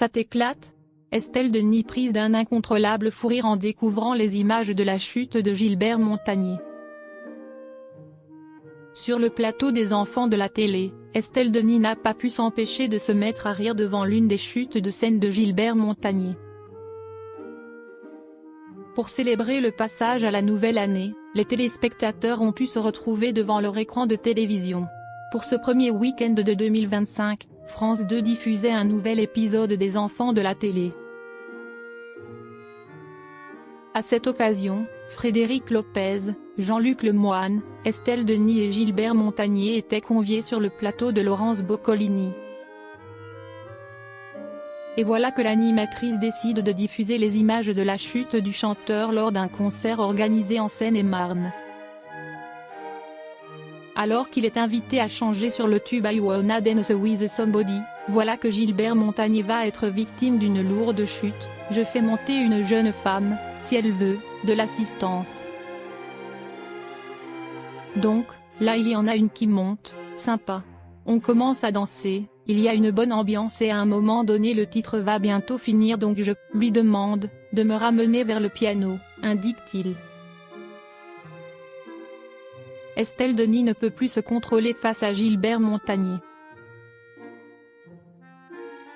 Ça t'éclate? Estelle Denis prise d'un incontrôlable fou rire en découvrant les images de la chute de Gilbert Montagné. Sur le plateau des enfants de la télé, Estelle Denis n'a pas pu s'empêcher de se mettre à rire devant l'une des chutes de scène de Gilbert Montagné. Pour célébrer le passage à la nouvelle année, les téléspectateurs ont pu se retrouver devant leur écran de télévision. Pour ce premier week-end de 2025, France 2 diffusait un nouvel épisode des enfants de la télé. À cette occasion, Frédéric Lopez, Jean-Luc Lemoyne, Estelle Denis et Gilbert Montagné étaient conviés sur le plateau de Laurence Boccolini. Et voilà que l'animatrice décide de diffuser les images de la chute du chanteur lors d'un concert organisé en Seine-et-Marne. Alors qu'il est invité à changer sur le tube I Wanna Dance With Somebody, voilà que Gilbert Montagné va être victime d'une lourde chute. Je fais monter une jeune femme, si elle veut, de l'assistance. Donc, là il y en a une qui monte, sympa. On commence à danser, il y a une bonne ambiance et à un moment donné le titre va bientôt finir donc je lui demande de me ramener vers le piano, indique-t-il. Estelle Denis ne peut plus se contrôler face à Gilbert Montagné.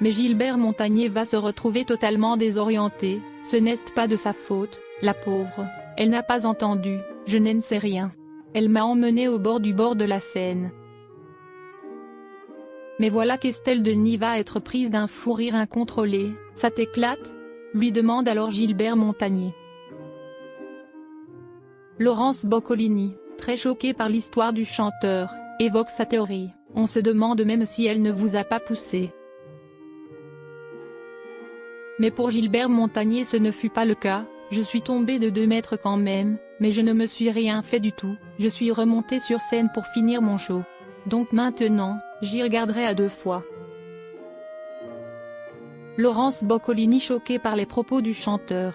Mais Gilbert Montagné va se retrouver totalement désorienté, ce n'est pas de sa faute, la pauvre, elle n'a pas entendu, je n'en sais rien. Elle m'a emmené au bord de la Seine. Mais voilà qu'Estelle Denis va être prise d'un fou rire incontrôlé. Ça t'éclate? Lui demande alors Gilbert Montagné. Laurence Boccolini, très choquée par l'histoire du chanteur, évoque sa théorie. On se demande même si elle ne vous a pas poussé. Mais pour Gilbert Montagné ce ne fut pas le cas, je suis tombé de 2 mètres quand même, mais je ne me suis rien fait du tout, je suis remonté sur scène pour finir mon show. Donc maintenant, j'y regarderai à 2 fois. Laurence Boccolini choquée par les propos du chanteur.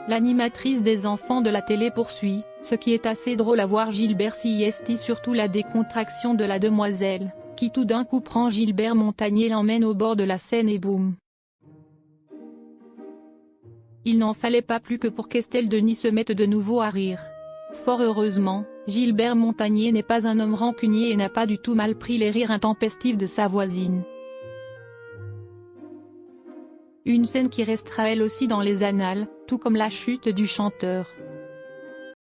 L'animatrice des enfants de la télé poursuit, ce qui est assez drôle à voir Gilbert Siesti surtout la décontraction de la demoiselle, qui tout d'un coup prend Gilbert Montagné l'emmène au bord de la Seine et boum. Il n'en fallait pas plus que pour qu'Estelle Denis se mette de nouveau à rire. Fort heureusement, Gilbert Montagné n'est pas un homme rancunier et n'a pas du tout mal pris les rires intempestifs de sa voisine. Une scène qui restera elle aussi dans les annales, tout comme la chute du chanteur.